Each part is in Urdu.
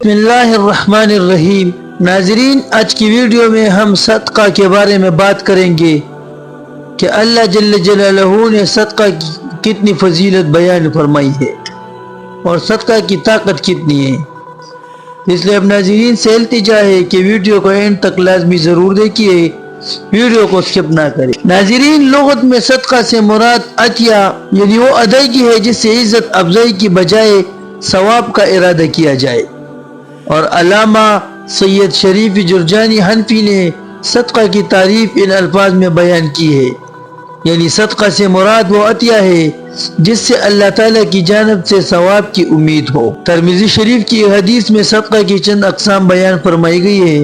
بسم اللہ الرحمن الرحیم۔ ناظرین، آج کی ویڈیو میں ہم صدقہ کے بارے میں بات کریں گے کہ اللہ جل جلالہ نے صدقہ کی کتنی فضیلت بیان فرمائی ہے اور صدقہ کی طاقت کتنی ہے۔ اس لیے اب ناظرین سے التجا ہے کہ ویڈیو کو اینڈ تک لازمی ضرور دیکھیے، ویڈیو کو سکپ نہ کریں۔ ناظرین، لغت میں صدقہ سے مراد عطیہ یعنی وہ ادائیگی ہے جس سے عزت افزائی کی بجائے ثواب کا ارادہ کیا جائے، اور علامہ سید شریف جرجانی حنفی نے صدقہ کی تعریف ان الفاظ میں بیان کی ہے، یعنی صدقہ سے مراد وہ عطیہ ہے جس سے اللہ تعالیٰ کی جانب سے ثواب کی امید ہو۔ ترمذی شریف کی حدیث میں صدقہ کی چند اقسام بیان فرمائی گئی ہے۔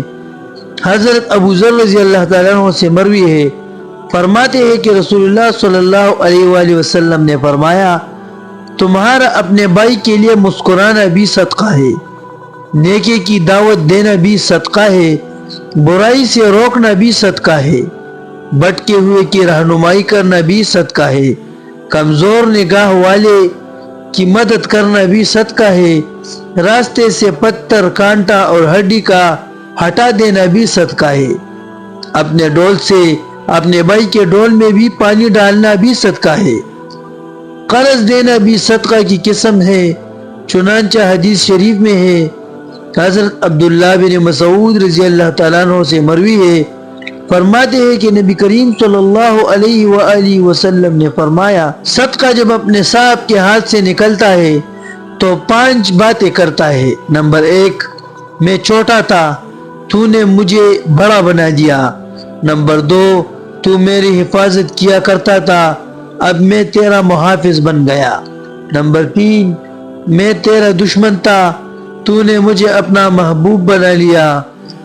حضرت ابو ذر رضی اللہ تعالیٰ عنہ سے مروی ہے، فرماتے ہیں کہ رسول اللہ صلی اللہ علیہ وآلہ وسلم نے فرمایا، تمہارا اپنے بھائی کے لیے مسکرانا بھی صدقہ ہے، نیکی کی دعوت دینا بھی صدقہ ہے، برائی سے روکنا بھی صدقہ ہے، بھٹکے ہوئے کی رہنمائی کرنا بھی صدقہ ہے، کمزور نگاہ والے کی مدد کرنا بھی صدقہ ہے، راستے سے پتھر، کانٹا اور ہڈی کا ہٹا دینا بھی صدقہ ہے، اپنے ڈول سے اپنے بھائی کے ڈول میں بھی پانی ڈالنا بھی صدقہ ہے، قرض دینا بھی صدقہ کی قسم ہے۔ چنانچہ حدیث شریف میں ہے، حضرت عبداللہ بن مسعود رضی اللہ تعالیٰ عنہ سے مروی ہے، فرماتے ہیں کہ نبی کریم صلی اللہ علیہ وآلہ وسلم نے فرمایا، صدقہ جب اپنے صاحب کے ہاتھ سے نکلتا ہے تو 5 باتیں کرتا ہے۔ نمبر 1، میں چھوٹا تھا، تو نے مجھے بڑا بنا دیا۔ نمبر 2، تو میری حفاظت کیا کرتا تھا، اب میں تیرا محافظ بن گیا۔ نمبر 3، میں تیرا دشمن تھا، تو نے مجھے اپنا محبوب بنا لیا۔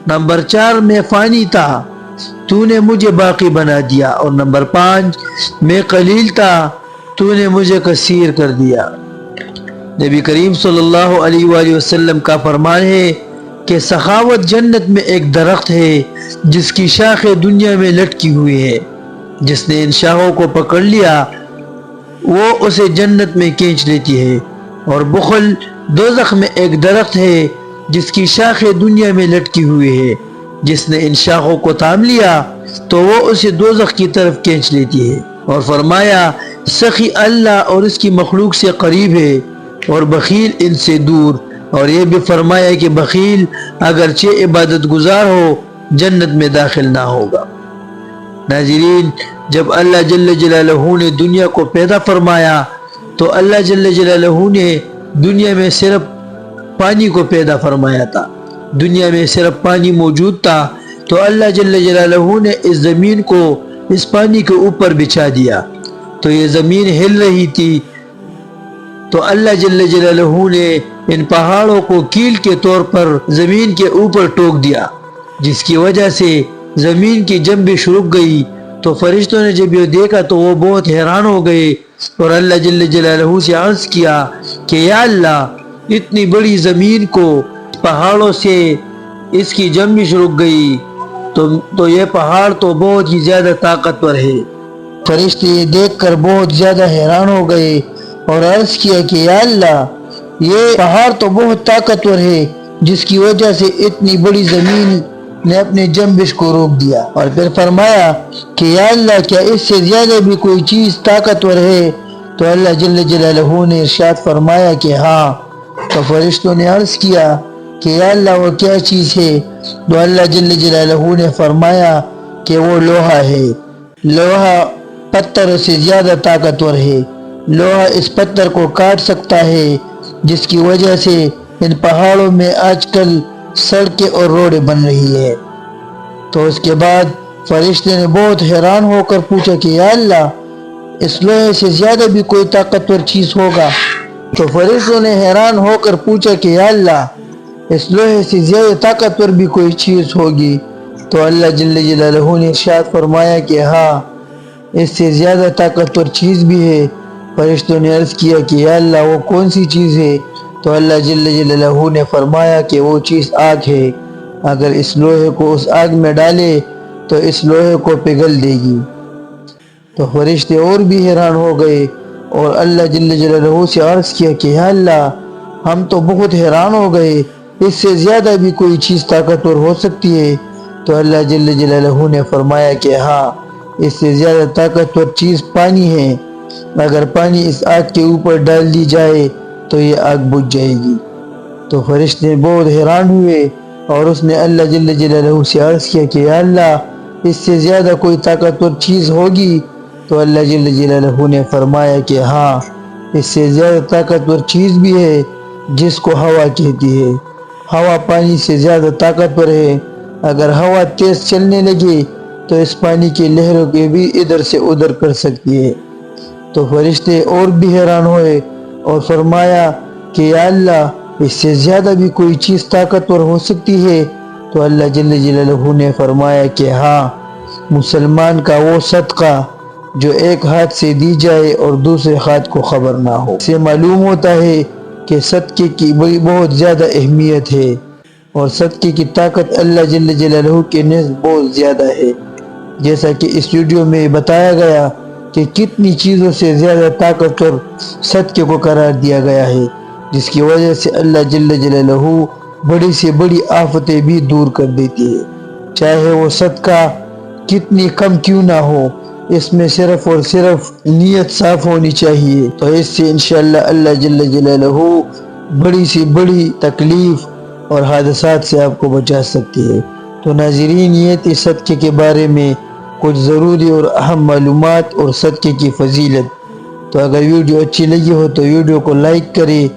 نمبر 4، میں فانی تھا، تو نے مجھے باقی بنا دیا۔ اور نمبر 5، میں قلیل تھا، تو نے مجھے کثیر کر دیا۔ نبی کریم صلی اللہ علیہ وآلہ وسلم کا فرمان ہے کہ سخاوت جنت میں ایک درخت ہے جس کی شاخیں دنیا میں لٹکی ہوئی ہے، جس نے ان شاخوں کو پکڑ لیا وہ اسے جنت میں کھینچ لیتی ہے، اور بخل دوزخ میں ایک درخت ہے جس کی شاخیں دنیا میں لٹکی ہوئی ہے، جس نے ان شاخوں کو تھام لیا تو وہ اسے دوزخ کی طرف کھینچ لیتی ہے۔ اور فرمایا، سخی اللہ اور اس کی مخلوق سے قریب ہے اور بخیل ان سے دور۔ اور یہ بھی فرمایا کہ بخیل اگرچہ عبادت گزار ہو جنت میں داخل نہ ہوگا۔ ناظرین، جب اللہ جل جلالہ نے دنیا کو پیدا فرمایا تو اللہ جل جلالہ نے دنیا میں صرف پانی کو پیدا فرمایا تھا، دنیا میں صرف پانی موجود تھا، تو اللہ جل جلالہ نے اس زمین کو اس پانی کے اوپر بچھا دیا تو یہ زمین ہل رہی تھی، تو اللہ جل جلالہ نے ان پہاڑوں کو کیل کے طور پر زمین کے اوپر ٹوک دیا، جس کی وجہ سے زمین کی جنبش رک گئی۔ تو فرشتوں نے جب یہ دیکھا تو وہ بہت حیران ہو گئے اور اللہ جل جلالہ سے عرض کیا کہ یا اللہ، اتنی بڑی زمین کو پہاڑوں سے اس کی جنبش رک گئی تو یہ پہاڑ تو بہت ہی زیادہ طاقتور ہے۔ فرشتے یہ دیکھ کر بہت زیادہ حیران ہو گئے اور عرض کیا کہ یا اللہ، یہ پہاڑ تو بہت طاقتور ہے جس کی وجہ سے اتنی بڑی زمین نے اپنے جنبش کو روک دیا۔ اور پھر فرمایا کہ یا اللہ، کیا اس سے زیادہ بھی کوئی چیز طاقتور ہے؟ تو اللہ جل جلالہ نے ارشاد فرمایا کہ ہاں۔ تو فرشتوں نے عرض کیا کہ یا اللہ، وہ کیا چیز ہے؟ تو اللہ جل جلالہ نے فرمایا کہ وہ لوہا ہے۔ لوہا پتھر سے زیادہ طاقتور ہے، لوہا اس پتھر کو کاٹ سکتا ہے، جس کی وجہ سے ان پہاڑوں میں آج کل سڑکیں اور روڈیں بن رہی ہے۔ تو اس کے بعد فرشتے نے بہت حیران ہو کر پوچھا کہ یا اللہ، اس لوہے سے زیادہ بھی کوئی طاقتور چیز ہوگا؟ تو فرشتوں نے حیران ہو کر پوچھا کہ یا اللہ، اس لوہے سے زیادہ طاقتور بھی کوئی چیز ہوگی؟ تو اللہ جل جلالہ نے ارشاد فرمایا کہ ہاں، اس سے زیادہ طاقتور چیز بھی ہے۔ فرشتوں نے عرض کیا کہ یا اللہ، وہ کون سی چیز ہے؟ تو اللہ جل جلالہ نے فرمایا کہ وہ چیز آگ ہے، اگر اس لوہے کو اس آگ میں ڈالے تو اس لوہے کو پگھل دے گی۔ تو فرشتے اور بھی حیران ہو گئے اور اللہ جل جلالہ سے عرض کیا کہ یا اللہ، ہم تو بہت حیران ہو گئے اس سے زیادہ بھی کوئی چیز طاقتور ہو سکتی ہے؟ تو اللہ جل جلالہ نے فرمایا کہ ہاں، اس سے زیادہ طاقتور چیز پانی ہے۔ اگر پانی اس آگ کے اوپر ڈال دی جائے تو یہ آگ بجھ جائے گی۔ تو فرشتے بہت حیران ہوئے اور اس نے اللہ جل جلالہ سے عرض کیا کہ یا اللہ، اس سے زیادہ کوئی طاقتور چیز ہوگی؟ تو اللہ جل جلالہ نے فرمایا کہ ہاں، اس سے زیادہ طاقتور چیز بھی ہے، جس کو ہوا کہتی ہے۔ ہوا پانی سے زیادہ طاقتور ہے۔ اگر ہوا تیز چلنے لگے تو اس پانی کی لہروں کے بھی ادھر سے ادھر کر سکتی ہے۔ تو فرشتے اور بھی حیران ہوئے اور فرمایا کہ یا اللہ، اس سے زیادہ بھی کوئی چیز طاقتور ہو سکتی ہے؟ تو اللہ جل جلالہ نے فرمایا کہ ہاں، مسلمان کا وہ صدقہ جو ایک ہاتھ سے دی جائے اور دوسرے ہاتھ کو خبر نہ ہو۔ اس سے معلوم ہوتا ہے کہ صدقے کی بہت زیادہ اہمیت ہے اور صدقے کی طاقت اللہ جل جلالہ کے نزد بہت زیادہ ہے۔ جیسا کہ اس ویڈیو میں بتایا گیا کہ کتنی چیزوں سے زیادہ طاقتور صدقے کو قرار دیا گیا ہے، جس کی وجہ سے اللہ جل جلالہ بڑی سے بڑی آفتیں بھی دور کر دیتی ہے، چاہے وہ صدقہ کتنی کم کیوں نہ ہو۔ اس میں صرف اور صرف نیت صاف ہونی چاہیے، تو اس سے انشاءاللہ اللہ جل جلالہ بڑی سے بڑی تکلیف اور حادثات سے آپ کو بچا سکتی ہے۔ تو ناظرین، یہ تھی صدقے کے بارے میں کچھ ضروری اور اہم معلومات اور صدقے کی فضیلت۔ تو اگر ویڈیو اچھی لگی ہو تو ویڈیو کو لائک کریں